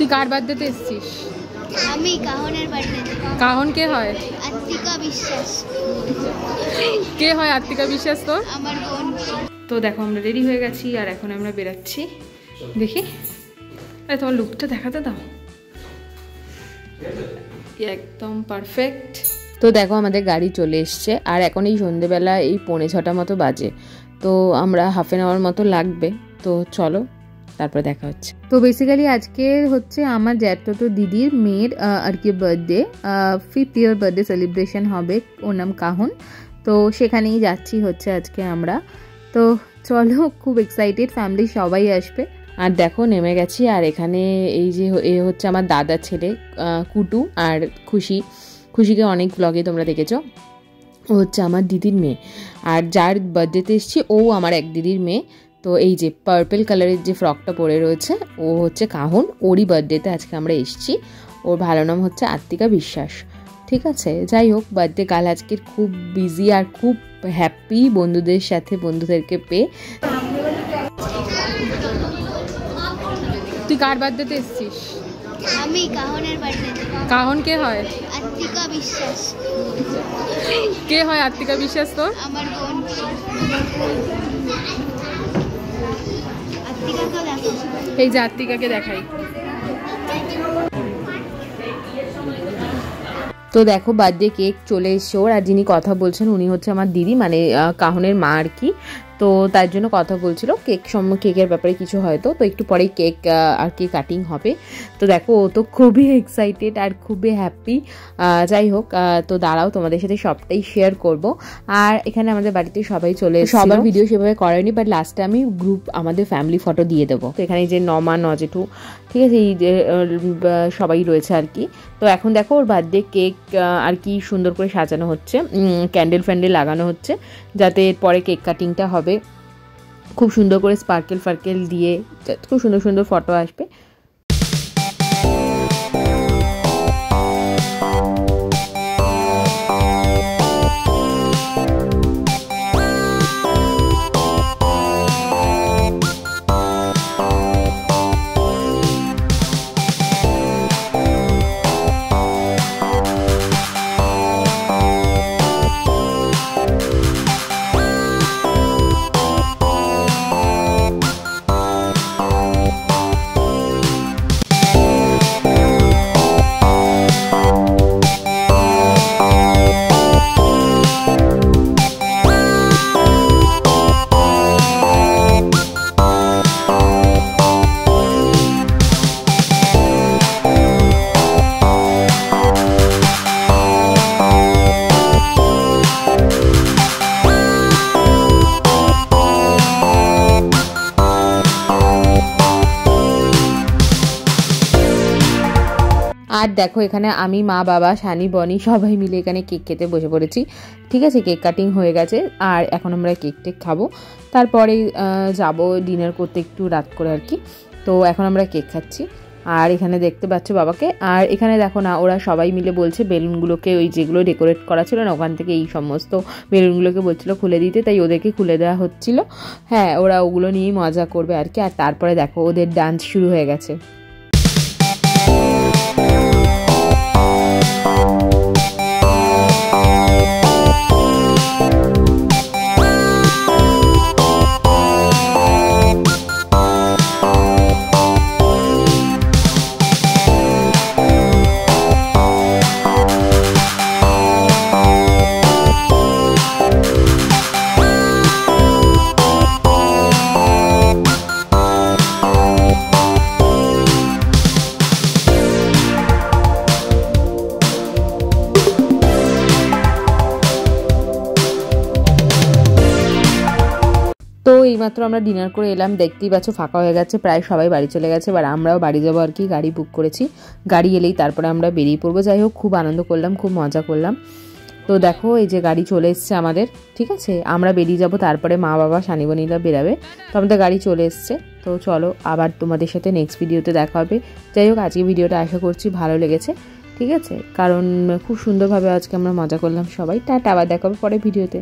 তুই কার বার্থডেতে এসেছিস? আমি কাহনের বার্থডেতে। কাহন কে হয়? আত্মিকা বিশ্বাস। কে হয় আত্মিকা বিশ্বাস তোর? আমার বোন। তো দেখো আমরা রেডি হয়ে গেছি আর এখন আমরা বেরাচ্ছি। দেখি, আরে তোমার লুকটা দেখাতে দাও। একদম পারফেক্ট। তো দেখো আমাদের গাড়ি চলে এসছে আর এখন এই সন্ধেবেলা এই 5:45 মতো বাজে। তো আমরা হাফ অ্যান আওয়ার মতো লাগবে। তো চলো তারপরে দেখা হচ্ছে। তো বেসিক্যালি আজকে হচ্ছে আমার জ্যাঠতো দিদির মেয়ের আর কি বার্থডে, 5th ইয়ার বার্থডে সেলিব্রেশন হবে। ওর নাম কাহন। তো সেখানেই যাচ্ছি হচ্ছে আজকে আমরা। তো চলো, খুব এক্সাইটেড, ফ্যামিলি সবাই আসবে। আর দেখো নেমে গেছি আর এখানে এই যে এ হচ্ছে আমার দাদার ছেলে কুটু আর খুশিকে অনেক ব্লগে তোমরা দেখেছো। ও হচ্ছে আমার দিদির মেয়ে আর যার বার্থডেতে এসেছি ও আমার এক দিদির মেয়ে। তো এই যে পার্পল কালারের যে ফ্রকটা পরে রয়েছে ও হচ্ছে কাহন, ওরই বার্থডেতে আজকে আমরা এসেছি। ওর ভালো নাম হচ্ছে আত্মিকা বিশ্বাস। ঠিক আছে, যাই হোক, বার্থডে কাল আজকের খুব বিজি আর খুব হ্যাপি বন্ধুদের সাথে, বন্ধুদেরকে পেয়ে। তুই কার বার্থডেতে এসেছিস? আমি কাহনের বার্থডেতে। কাহন কে হয়? আত্মিকা বিশ্বাস। কে হয় আত্মিকা বিশ্বাস তোর? আমার বোন। আত্মিকাকে দেখো। এই যে আত্মিকাকে দেখাই। তো দেখো বার্থডে কেক চলে এসছে ওর, আর যিনি কথা বলছেন উনি হচ্ছে আমার দিদি, মানে কাহনের মা আর কি। তো তার জন্য কথা বলছিল কেকের ব্যাপারে কিছু হয়তো। তো একটু পরেই কেক আর কি কাটিং হবে। তো দেখো ও তো খুবই এক্সাইটেড আর খুবই হ্যাপি। যাই হোক, তো দাঁড়াও তোমাদের সাথে সবটাই শেয়ার করব। আর এখানে আমাদের বাড়িতে সবাই চলে এসেছে। সবার ভিডিও সেভাবে করেনি, বাট লাস্টে আমি গ্রুপ আমাদের ফ্যামিলি ফটো দিয়ে দেবো। তো এখানে যে নমা নজেঠু, ঠিক আছে, এই যে সবাই রয়েছে আর কি। তো এখন দেখো ওর বার্থডে কেক আর কি সুন্দর করে সাজানো হচ্ছে, ক্যান্ডেল ফ্যান্ডেল লাগানো হচ্ছে, যাতে এরপরে কেক কাটিংটা হবে। খুব সুন্দর করে স্পার্কেল দিয়ে খুব সুন্দর সুন্দর ফটো আসবে। আর দেখো এখানে আমি, মা, বাবা, শানি, বনি সবাই মিলে এখানে কেক খেতে বসে পড়েছি। ঠিক আছে, কেক কাটিং হয়ে গেছে আর এখন আমরা কেক টেক খাবো, তারপরে যাব ডিনার করতে একটু রাত করে আর কি। তো এখন আমরা কেক খাচ্ছি আর এখানে দেখতে পাচ্ছ বাবাকে। আর এখানে দেখো না, ওরা সবাই মিলে বলছে বেলুনগুলোকে, ওই যেগুলো ডেকোরেট করা ছিল না ওখান থেকে, এই সমস্ত বেলুনগুলোকে বলছিল খুলে দিতে, তাই ওদেরকে খুলে দেওয়া হচ্ছিল। হ্যাঁ, ওরা ওগুলো নিয়েই মজা করবে আর কি। আর তারপরে দেখো ওদের ডান্স শুরু হয়ে গেছে। তো এইমাত্র আমরা ডিনার করে এলাম, দেখতেই পাচ্ছ ফাঁকা হয়ে গেছে, প্রায় সবাই বাড়ি চলে গেছে। এবার আমরাও বাড়ি যাবো আর কি, গাড়ি বুক করেছি। গাড়ি এলেই তারপরে আমরা বেরিয়ে পড়বো। যাই হোক, খুব আনন্দ করলাম, খুব মজা করলাম। তো দেখো এই যে গাড়ি চলে এসছে আমাদের, ঠিক আছে, আমরা বেরিয়ে যাব, তারপরে মা, বাবা, শানি, বোনিরা বেরাবে। তো আমাদের গাড়ি চলে এসছে। তো চলো আবার তোমাদের সাথে নেক্সট ভিডিওতে দেখা হবে। যাই হোক, আজকে ভিডিওটা আশা করছি ভালো লেগেছে, ঠিক আছে, কারণ খুব সুন্দরভাবে আজকে আমরা মজা করলাম সবাই। টাটা, আবার দেখা হবে পরে ভিডিওতে।